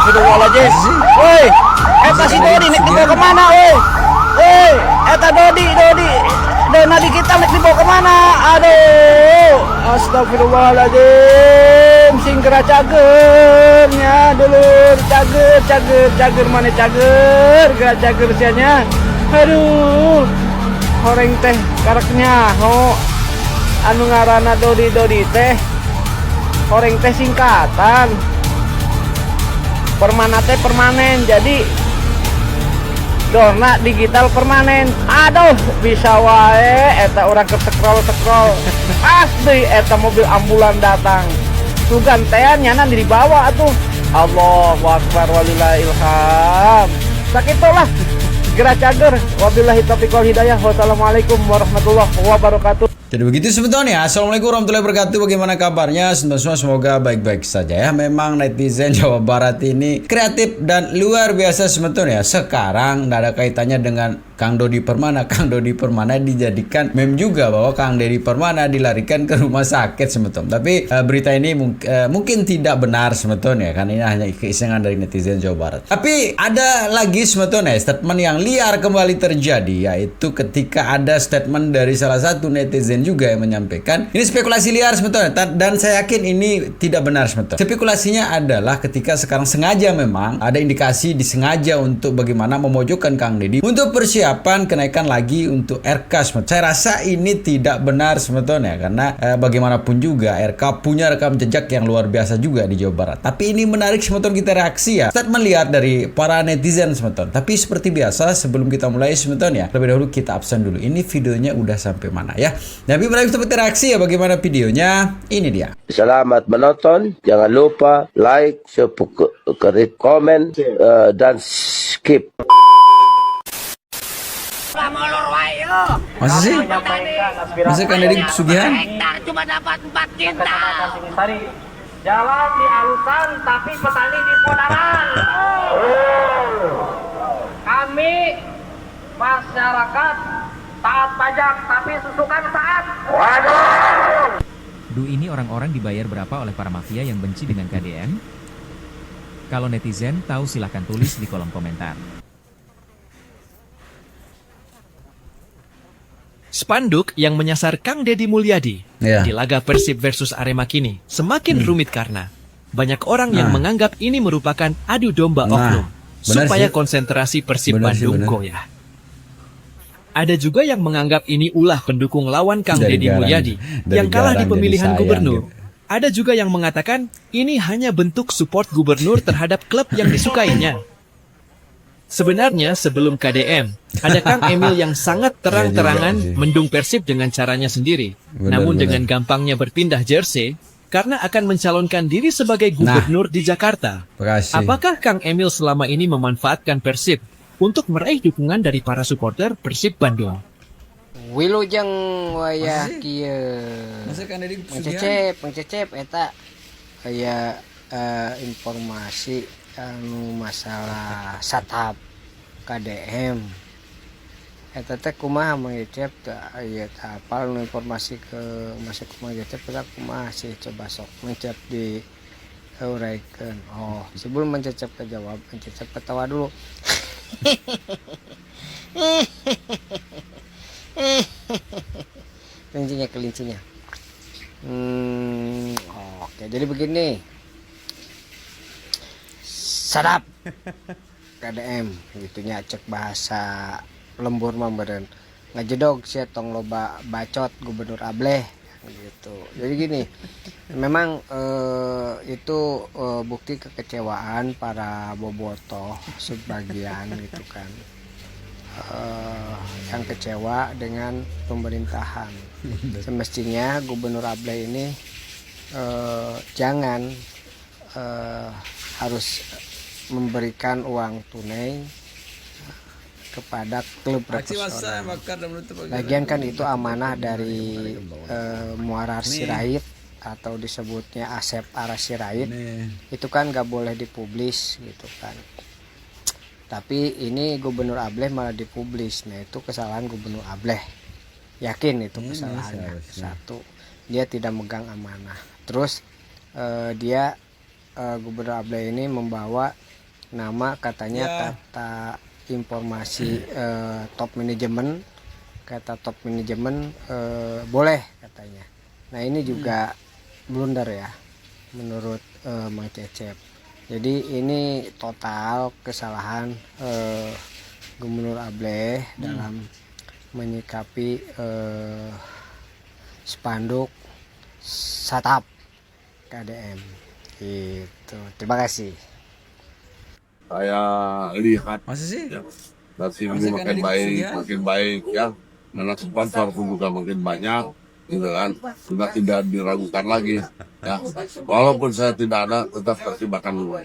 Astagfirullahaladzim. Woi, eta si Dodi nek dibawa kemana, woi? Woi, eta Dodi. Dona di kita nek dibawa kemana? Aduh, astagfirullahaladzim. Singkra cagernya dulur, cager mana cager, gerak cager sianya. Aduh, horeng teh karaknya, anu ngaranna Dodi teh. Horeng teh singkatan. Permana teh permanen, jadi Dorna digital permanen. Aduh, bisa wae eta orang ke scroll pasti eta mobil ambulan datang tugan tean nyana dibawa atuh. Allahu akbar walillahil ilham. Sakitulah gerak cager. Wabillahi taufiq wal hidayah. Wassalamualaikum warahmatullahi wabarakatuh. Jadi begitu sebetulnya. Assalamualaikum warahmatullahi wabarakatuh. Bagaimana kabarnya? Semua semoga baik-baik saja ya. Memang netizen Jawa Barat ini kreatif dan luar biasa sebetulnya. Sekarang tidak ada kaitannya dengan Kang Dodi Permana. Kang Dodi Permana dijadikan meme juga bahwa Kang Dodi Permana dilarikan ke rumah sakit sebetulnya. Tapi berita ini mungkin tidak benar sebetulnya, karena ini hanya keisengan dari netizen Jawa Barat. Tapi ada lagi sebetulnya statement yang liar kembali terjadi, yaitu ketika ada statement dari salah satu netizen juga yang menyampaikan ini spekulasi liar sebetulnya, dan saya yakin ini tidak benar sebetulnya. Spekulasinya adalah ketika sekarang sengaja, memang ada indikasi disengaja untuk bagaimana memojokkan Kang Deddy untuk persiapan kenaikan lagi untuk RK sebetulnya. Saya rasa ini tidak benar sebetulnya, karena bagaimanapun juga RK punya rekam jejak yang luar biasa juga di Jawa Barat. Tapi ini menarik sebetulnya kita reaksi ya, statement liar dari para netizen sebetulnya. Tapi seperti biasa sebelum kita mulai sebetulnya, lebih dahulu kita absen dulu. Ini videonya udah sampai mana ya? Tapi menarik seperti reaksi ya, bagaimana videonya? Ini dia. Selamat menonton. Jangan lupa like, subscribe, komen, dan skip. Masa sih? Masa Kang Deddy pesugihan? Cuma dapat 4 kintal. Jalan di alusan tapi petani di podaran. Kami masyarakat taat pajak tapi susukan saat. Waduh. Ini orang-orang dibayar berapa oleh para mafia yang benci dengan KDM? Kalau netizen tahu silahkan tulis di kolom komentar. Spanduk yang menyasar Kang Deddy Mulyadi di laga Persib versus Arema kini semakin rumit karena banyak orang yang menganggap ini merupakan adu domba oknum supaya konsentrasi Persib Bandung goyah. Ada juga yang menganggap ini ulah pendukung lawan Kang Deddy Mulyadi yang kalah di pemilihan gubernur. Ada juga yang mengatakan ini hanya bentuk support gubernur terhadap klub yang disukainya. Sebenarnya sebelum KDM, ada Kang Emil yang sangat terang-terangan mendung Persib dengan caranya sendiri. Namun dengan gampangnya berpindah jersey, karena akan mencalonkan diri sebagai gubernur di Jakarta. Apakah Kang Emil selama ini memanfaatkan Persib untuk meraih dukungan dari para supporter Persib Bandung? Wilujeng wayah kieu. Pengcecep eta aya informasi anu masalah satap KDM. Eta teh kumaha mangecep aya hafal informasi ke masuk ke mangecep eta kumaha sih, coba sok mencep di uraikeun. Oh, sebelum mencecep ke jawab, mencecep ketawa dulu. Kelincinya. Oke, jadi begini. Sadap KDM gitunya, cek bahasa lembur mah beureun. Ngajedog sia tong loba bacot Gubernur Ableh gitu. Jadi gini, memang itu bukti kekecewaan para bobotoh sebagian gitu kan. Yang kecewa dengan pemerintahan. Semestinya Gubernur Ableh ini jangan harus memberikan uang tunai kepada klub profesional. Lagian kan itu amanah dari Muarar Sirait atau disebutnya Asep Ara Sirait. Itu kan gak boleh dipublis gitu kan. Tapi ini Gubernur Ableh malah dipublis. Nah itu kesalahan Gubernur Ableh. Yakin itu kesalahannya. Satu, dia tidak megang amanah. Terus dia Gubernur Ableh ini membawa nama katanya kata informasi top manajemen, kata top manajemen boleh katanya. Nah ini juga blunder ya menurut Mang Cecep. Jadi ini total kesalahan Gubernur Ableh dalam menyikapi spanduk Satap KDM gitu. Terima kasih. Saya lihat Masa sih? nasi ini makin baik ya, karena sponsor pun juga makin banyak, gitu kan, sudah tidak diragukan lagi ya. Walaupun saya tidak ada, tetap pertimbangan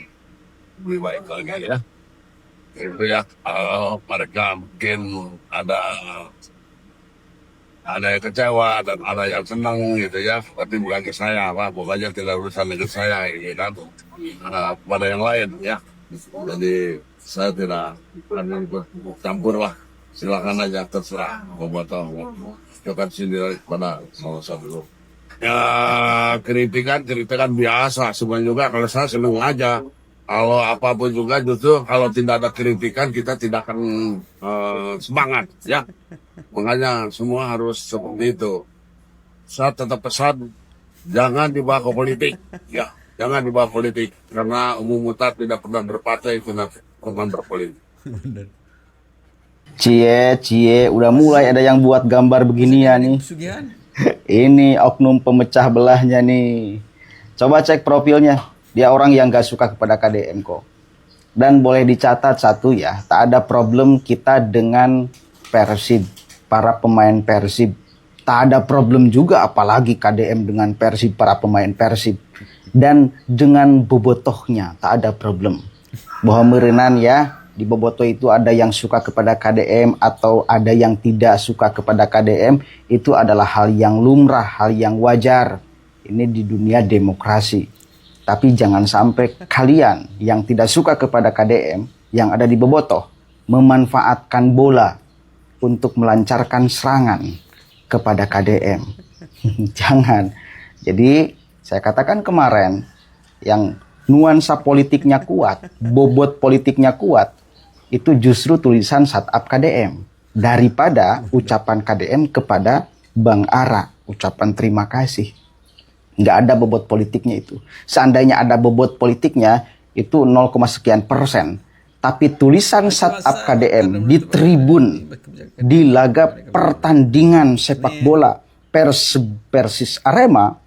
lebih baik lagi ya. Itu ya, mereka mungkin ada yang kecewa dan ada yang senang gitu ya, tapi bukan ke saya, Pak. Pokoknya tidak urusan dengan saya, gitu kan. Pada yang lain ya. Jadi saya tidak akan campur lah. Silakan aja terserah. Bobotoh. Coba sendiri pada salah satu. Ya kritikan biasa. Semuanya juga kalau saya senang aja. Kalau apapun juga justru kalau tidak ada kritikan kita tidak akan semangat ya. Makanya semua harus seperti itu. Saya tetap pesan jangan dibawa ke politik ya. Jangan dibawa politik karena umum mutar tidak pernah berpartai, tidak pernah berpolitik. Cie, udah mulai ada yang buat gambar beginian nih. Ini oknum pemecah belahnya nih. Coba cek profilnya. Dia orang yang gak suka kepada KDM kok. Dan boleh dicatat satu ya, tak ada problem kita dengan Persib, para pemain Persib. Tak ada problem juga apalagi KDM dengan Persib, para pemain Persib. Dan dengan bobotohnya tak ada problem. Bahwa merenan ya, di bobotoh itu ada yang suka kepada KDM atau ada yang tidak suka kepada KDM, itu adalah hal yang lumrah, hal yang wajar. Ini di dunia demokrasi. Tapi jangan sampai kalian yang tidak suka kepada KDM yang ada di bobotoh memanfaatkan bola untuk melancarkan serangan kepada KDM. Jangan. Jadi saya katakan kemarin, yang nuansa politiknya kuat, bobot politiknya kuat, itu justru tulisan Satap KDM. Daripada ucapan KDM kepada Bang Ara, ucapan terima kasih. Nggak ada bobot politiknya itu. Seandainya ada bobot politiknya, itu 0, sekian %. Tapi tulisan Satap KDM di tribun, di laga pertandingan sepak bola Persis Arema,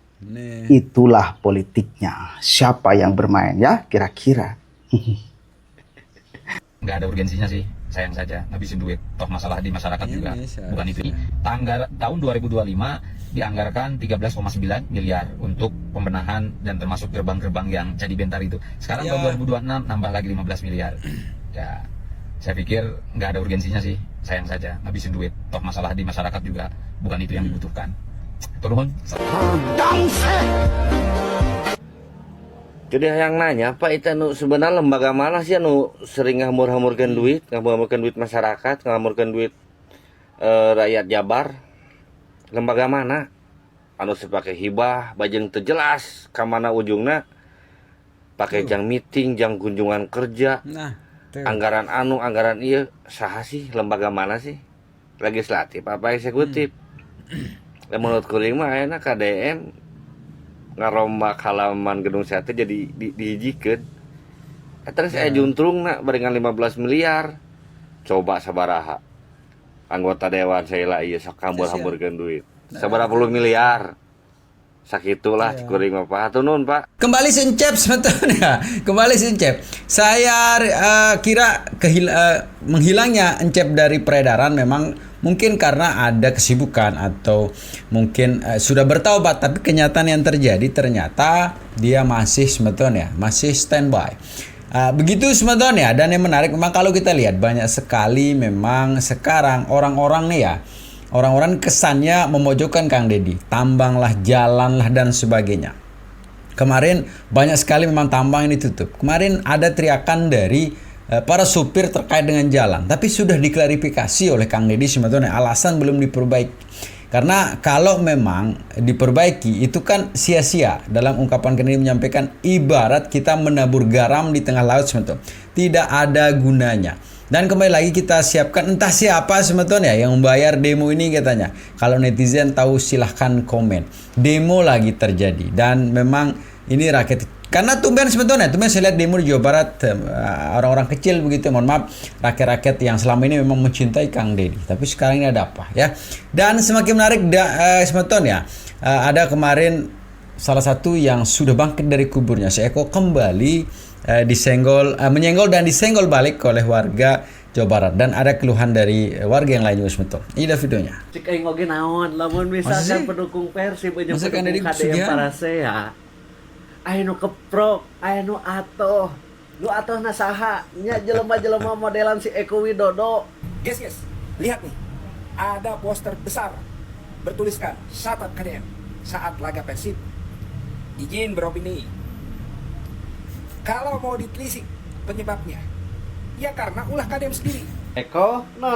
itulah politiknya. Siapa yang bermain ya kira-kira. Nggak ada urgensinya sih, sayang saja ngabisin duit. Toh masalah di masyarakat juga bukan itu. Tahun 2025 dianggarkan 13,9 miliar untuk pembenahan dan termasuk gerbang-gerbang yang jadi bentar itu. Sekarang tahun 2026 nambah lagi 15 miliar. Ya, saya pikir nggak ada urgensinya sih, sayang saja ngabisin duit. Toh masalah di masyarakat juga bukan itu yang dibutuhkan. Turun. Jadi yang nanya, Pak, itu sebenarnya lembaga mana sih anu sering ngamur-hamurkan duit masyarakat, ngamurkan duit rakyat Jabar? Lembaga mana? Anu sepakai hibah, bajeng terjelas, kamana ujungna? Pakai jang meeting, jang kunjungan kerja, anggaran iya, saha sih? Lembaga mana sih? Legislatif apa eksekutif? Menurut kuring mah enak KDM ngarombak halaman gedung sate jadi dihijikeun. Terus saya juntrung nak barengan 15 miliar. Coba sabaraha. Anggota dewan saya lah ieu sok hambur-hamburkeun duit. Sabaraha puluh miliar. Sakitulah kuring mah Pak. Hatunun Pak. Kembali Sincep sebetulnya. Kembali Sincep. Saya kira menghilangnya Encep dari peredaran memang mungkin karena ada kesibukan atau mungkin sudah bertaubat, tapi kenyataan yang terjadi ternyata dia masih sebetulnya masih standby. Begitu sebetulnya. Dan yang menarik memang kalau kita lihat banyak sekali memang sekarang orang-orang nih ya, orang-orang kesannya memojokkan Kang Deddy, tambang lah, jalan lah dan sebagainya. Kemarin banyak sekali memang tambang ini tutup. Kemarin ada teriakan dari para supir terkait dengan jalan, tapi sudah diklarifikasi oleh Kang Deddy sebetulnya alasan belum diperbaiki Karena kalau memang diperbaiki itu kan sia-sia. Dalam ungkapan Kennedy menyampaikan ibarat kita menabur garam di tengah laut sebetulnya. Tidak ada gunanya. Dan kembali lagi kita siapkan entah siapa sebetulnya yang membayar demo ini katanya. Kalau netizen tahu silahkan komen. Demo lagi terjadi dan memang ini rakyat. Karena tumben sebetulnya, saya lihat demo di Jawa Barat orang-orang kecil begitu, mohon maaf, rakyat-rakyat yang selama ini memang mencintai Kang Deddy. Tapi sekarang ini ada apa ya? Dan semakin menarik sebetulnya ada kemarin salah satu yang sudah bangkit dari kuburnya, si Eko kembali menyenggol dan disenggol balik oleh warga Jawa Barat, dan ada keluhan dari warga yang lainnya sebetulnya. Ini ada videonya. Cik aing oge naon, lamun misalkan pendukung Persib jeung pendukung KDM Parasea. Aya nu keprok, aya nu atoh. Nu atoh na saha? Nya jelema-jelema modelan si Eko Widodo. Guys, lihat nih. Ada poster besar bertuliskan Sahabat KDM saat laga Persib. Izin beropini. Kalau mau ditelisik penyebabnya, ya karena ulah KDM sendiri. Eko, no,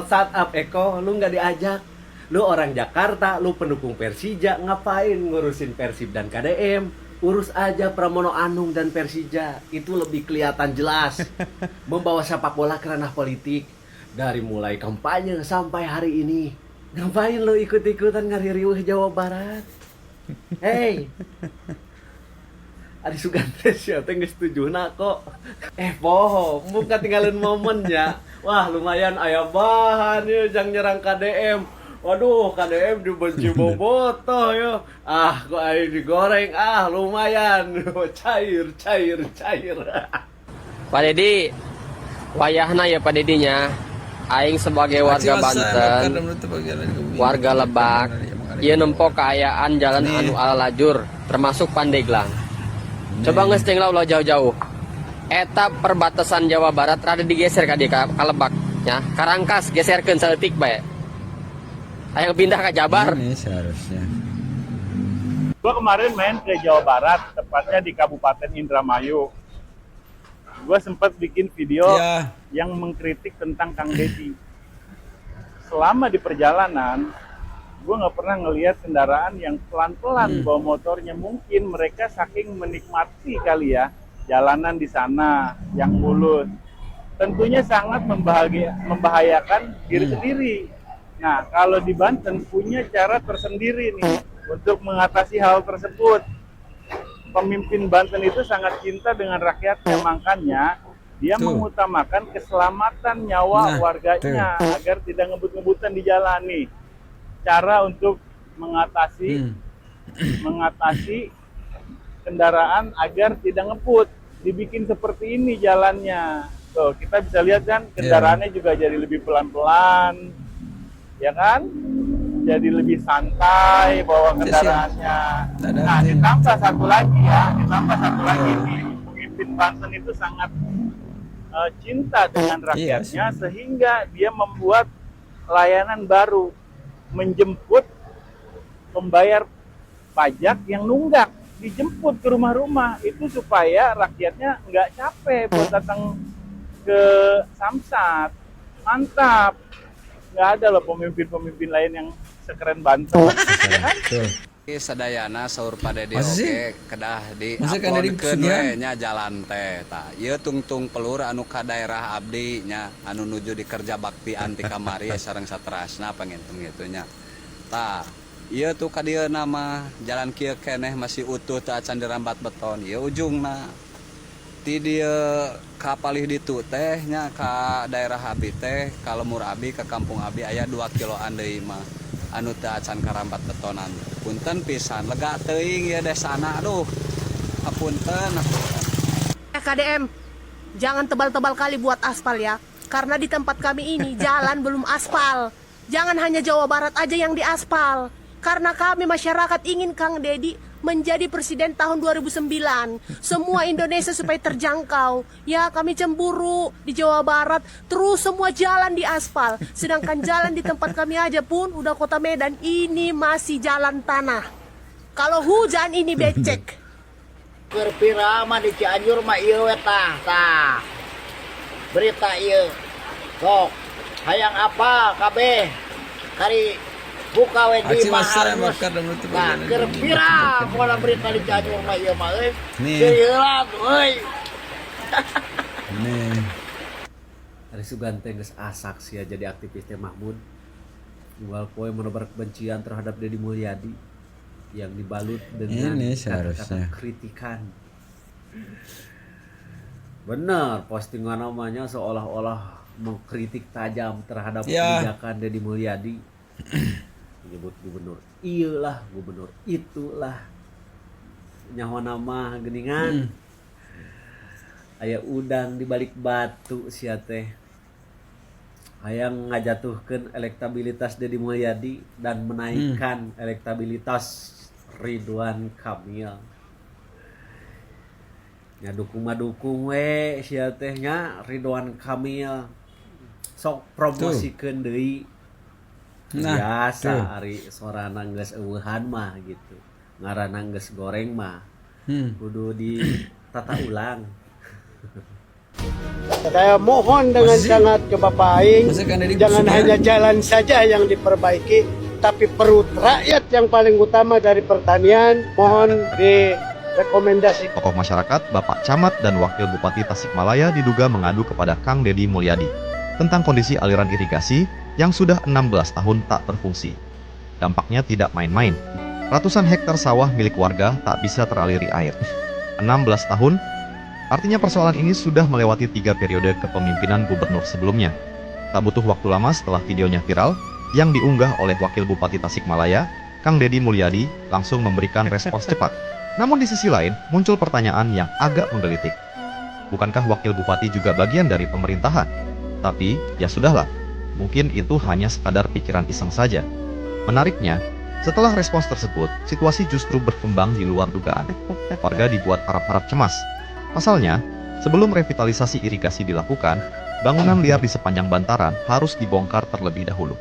shut up Eko, lu nggak diajak. Lu orang Jakarta, lu pendukung Persija, ngapain ngurusin Persib dan KDM? Urus aja Pramono Anung dan Persija, itu lebih kelihatan jelas. Membawa sepak bola ke ranah politik. Dari mulai kampanye sampai hari ini. Ngapain lu ikut-ikutan ngaririuh Jawa Barat? Hey, Adi Sugante siapa yang setuju kok. Poho, bukan tinggalin momennya. Wah lumayan aya bahan ya, jangan nyerang KDM. Waduh, KDM dibenci bobotoh ya. Kok air digoreng, lumayan. Cair. Pak Deddy, wayahna ya Pak Dedinya. Aing sebagai warga Banten, warga Lebak, ieu nempo kaayaan jalan anu ala lajur, termasuk Pandeglang. Coba ngesting lah jauh-jauh. Eta perbatasan Jawa Barat rada digeser ka Lebak, ya. Karangkas geserkeun saeutik bae. Hayang pindah ke Jabar. Ini seharusnya. Gua kemarin main ke Jawa Barat, tepatnya di Kabupaten Indramayu. Gua sempat bikin video yang mengkritik tentang Kang Deddy. Selama di perjalanan, gue nggak pernah ngelihat kendaraan yang pelan-pelan bawa motornya. Mungkin mereka saking menikmati kali ya jalanan di sana yang mulus. Tentunya sangat membahayakan diri sendiri. Nah, kalau di Banten punya cara tersendiri nih untuk mengatasi hal tersebut. Pemimpin Banten itu sangat cinta dengan rakyatnya, makanya dia mengutamakan keselamatan nyawa warganya agar tidak ngebut-ngebutan di jalan nih. Cara untuk mengatasi kendaraan agar tidak ngebut, dibikin seperti ini jalannya. Tuh, kita bisa lihat kan kendaraannya juga jadi lebih pelan-pelan, ya kan? Jadi lebih santai bawa kendaraannya. Nah, ditambah satu lagi nih, pemimpin Banten itu sangat cinta dengan rakyatnya, sehingga dia membuat layanan baru, menjemput pembayar pajak yang nunggak, dijemput ke rumah-rumah, itu supaya rakyatnya nggak capek buat datang ke Samsat. Mantap, nggak ada loh pemimpin-pemimpin lain yang sekeren Banten. Sadayana saur Pak Deddy oke kedah di uploadkeun we nya jalan teh tah ieu tungtung pelur anu ka daerah abdi nya anu nuju di kerja bakti anti kamari sareng saterasna panginten kitu nya tah ieu tuh ka dieu nama jalan kieu keneh masih utuh teu acan dirambat beton ieu ujungna ti dieu ka palih ditu teh nya ka daerah abdi teh ka lemur abdi ka kampung abdi aya 2 kiloan deui mah anu teu acan karambat betonan. Punten pisan lega teuing ya desana aduh. Apunten. KDM, jangan tebal-tebal kali buat aspal ya. Karena di tempat kami ini jalan belum aspal. Jangan hanya Jawa Barat aja yang diaspal. Karena kami masyarakat ingin Kang Deddy menjadi presiden tahun 2009. Semua Indonesia supaya terjangkau. Ya, kami cemburu di Jawa Barat. Terus semua jalan di aspal. Sedangkan jalan di tempat kami aja pun udah kota Medan. Ini masih jalan tanah. Kalau hujan ini becek. Berpirama di Cianjur mah ieu tah. Berita ieu. Sok, hayang apa kabeh? Kari buka we di Aksi massa Mahar. bakar dan menutup Nah, bagian keur dari pira pola berita di Cianjur mah ieu mah euy. Nih. Seulah euy. Nih. Ari Sugante geus asak sia jadi aktivis teh Mahmud. Unggal poe menebar kebencian terhadap Deddy Mulyadi yang dibalut dengan Ini kata-kata seharusnya. kritikan. Benar, postingan namanya seolah-olah mengkritik tajam terhadap Ya. kebijakan Deddy Mulyadi. Menyebut gubernur, iyalah gubernur, itulah nyawa nama geningan. Aya udang di balik batu sia teh. Hayang ngajatuhkeun elektabilitas Deddy Mulyadi dan menaikkan elektabilitas Ridwan Kamil. Ya dukung mah dukung we sia teh nya Ridwan Kamil. Sok promosikeun deui. Nah, Biasa tuh. ari sorana geus eueuhan mah gitu. Ngaranna geus goreng mah. Kudu ditata ulang. Saya mohon dengan sangat ke Bapak Aing, jangan hanya jalan saja yang diperbaiki, tapi perut rakyat yang paling utama dari pertanian, mohon direkomendasi. Tokoh masyarakat, Bapak Camat dan Wakil Bupati Tasikmalaya diduga mengadu kepada Kang Deddy Mulyadi tentang kondisi aliran irigasi yang sudah 16 tahun tak berfungsi. Dampaknya tidak main-main. Ratusan hektar sawah milik warga tak bisa teraliri air. 16 tahun, artinya persoalan ini sudah melewati 3 periode kepemimpinan gubernur sebelumnya. Tak butuh waktu lama setelah videonya viral, yang diunggah oleh Wakil Bupati Tasikmalaya, Kang Deddy Mulyadi langsung memberikan respons cepat. Namun di sisi lain, muncul pertanyaan yang agak menggelitik. Bukankah Wakil Bupati juga bagian dari pemerintahan? Tapi, ya sudahlah, mungkin itu hanya sekadar pikiran iseng saja. Menariknya, setelah respons tersebut, situasi justru berkembang di luar dugaan. Warga dibuat harap-harap cemas. Pasalnya, sebelum revitalisasi irigasi dilakukan, bangunan liar di sepanjang bantaran harus dibongkar terlebih dahulu.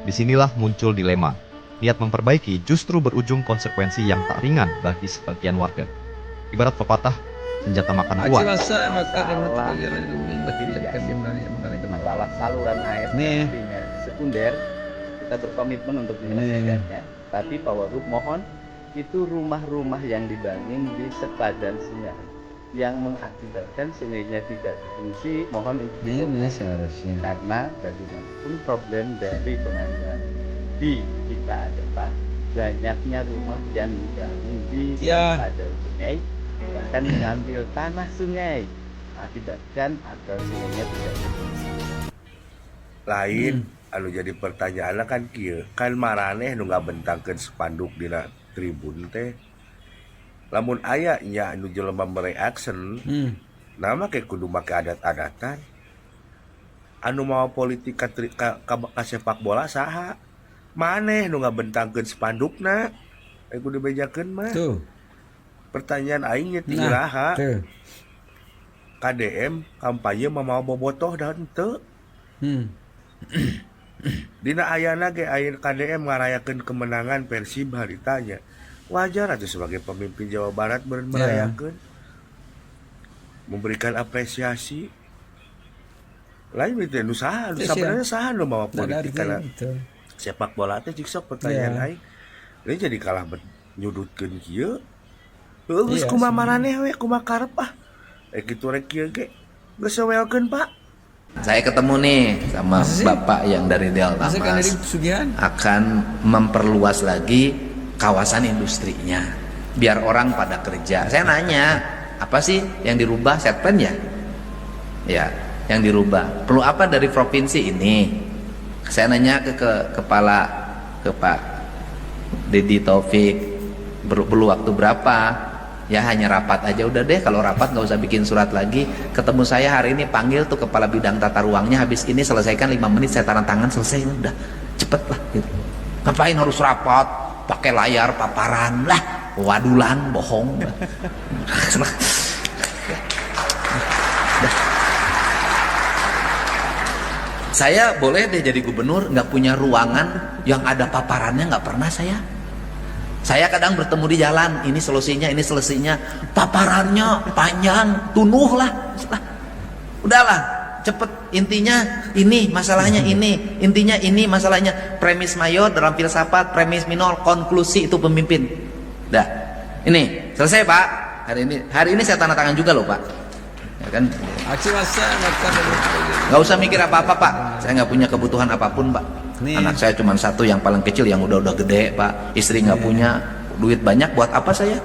Disinilah muncul dilema. Niat memperbaiki justru berujung konsekuensi yang tak ringan bagi sebagian warga. Ibarat pepatah, senjata makan uang. Masalah saluran air primer, sekunder, kita berkomitmen untuk menyelesaikannya. Tapi Pak Wagub mohon, itu rumah-rumah yang dibangun di sepadan sungai yang mengakibatkan sungainya tidak berfungsi, mohon itu karena bagaimanapun problem dari penanggulangan di kita depan banyaknya rumah yang dibangun di sepadan sungai, bahkan mengambil tanah sungai, akibatkan agar sungainya tidak berfungsi. Lain anu jadi pertanyaan kan kieu, kan maraneh nu ngabentangkeun spanduk dina tribun teh, lamun aya nya anu jelema mereaction, nama kayak kudu make adat-adatan. Anu mau politik ka sepak bola saha? Maneh nu ngabentangkeun spandukna? Kudu bejakeun mah. Tuh. Pertanyaan aing nya tingiraha. KDM kampanye mau bobotoh dah henteu. Dina ayana ge aya KDM ngarayakeun kemenangan Persib haritanya. Wajar atuh sebagai pemimpin Jawa Barat merayakeun. Memberikan apresiasi. Lain itu nu saha, sabenernya saha nu mawa politik kana sepak bola teh cik sok pertanyaan aing. Ini jadi kalah nyudutkeun kieu. Geus kumaha maraneh we kumaha karep ah. Kitu rek kieu ge. Geus welkeun Pak. Saya ketemu nih sama Bapak yang dari Delta Mas, akan memperluas lagi kawasan industrinya biar orang pada kerja. Saya nanya, apa sih yang dirubah, set plan ya? Ya, yang dirubah. Perlu apa dari provinsi ini? Saya nanya ke kepala, ke Pak Deddy Taufik, perlu waktu berapa? Ya hanya rapat aja udah deh, kalau rapat nggak usah bikin surat lagi. Ketemu saya hari ini, panggil tuh kepala bidang tata ruangnya, habis ini selesaikan 5 menit, saya tanda tangan, selesai, udah cepet lah gitu. Ngapain harus rapat pakai layar paparan lah, wadulan bohong. Saya boleh deh jadi gubernur nggak punya ruangan yang ada paparannya, nggak pernah saya. Saya kadang bertemu di jalan, ini solusinya, paparannya panjang, tunuh lah. Udahlah, cepet. Intinya ini, masalahnya ini. Intinya ini, masalahnya. Premis mayor dalam filsafat, premis minor, konklusi itu pemimpin. Dah. Ini, selesai Pak. Hari ini saya tanda tangan juga loh Pak. Ya kan? Aksi massa Nggak usah mikir apa-apa Pak. Saya nggak punya kebutuhan apapun Pak. Anak saya cuma satu yang paling kecil yang udah gede Pak. Istri nggak punya, duit banyak, buat apa saya?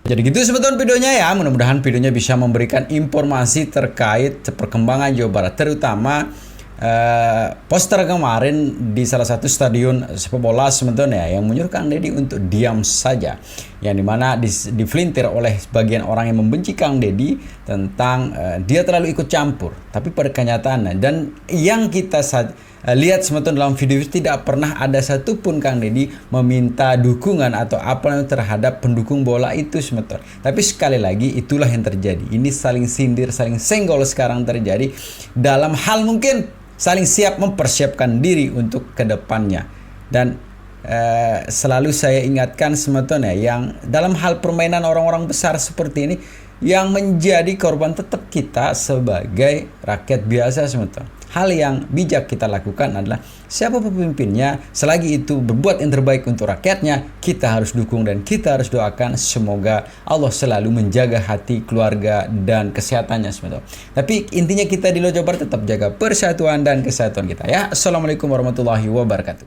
Jadi gitu sebetulnya videonya ya, mudah-mudahan videonya bisa memberikan informasi terkait perkembangan Jawa Barat, terutama poster kemarin di salah satu stadion sepak bola sebetulnya yang menyuruh Kang Deddy untuk diam saja, yang dimana dipelintir oleh sebagian orang yang membenci Kang Deddy tentang dia terlalu ikut campur, tapi pada kenyataannya dan yang kita lihat sebetulnya dalam video itu tidak pernah ada satupun Kang Deddy meminta dukungan atau apa terhadap pendukung bola itu sebetulnya. Tapi sekali lagi itulah yang terjadi. Ini saling sindir, saling senggol sekarang terjadi dalam hal mungkin saling siap mempersiapkan diri untuk kedepannya. Dan selalu saya ingatkan sebetulnya yang dalam hal permainan orang-orang besar seperti ini yang menjadi korban tetap kita sebagai rakyat biasa sebetulnya. Hal yang bijak kita lakukan adalah siapa pemimpinnya, selagi itu berbuat yang terbaik untuk rakyatnya, kita harus dukung dan kita harus doakan semoga Allah selalu menjaga hati keluarga dan kesehatannya sebetulnya. Tapi intinya kita di Jawa Barat tetap jaga persatuan dan kesatuan kita ya. Assalamualaikum warahmatullahi wabarakatuh.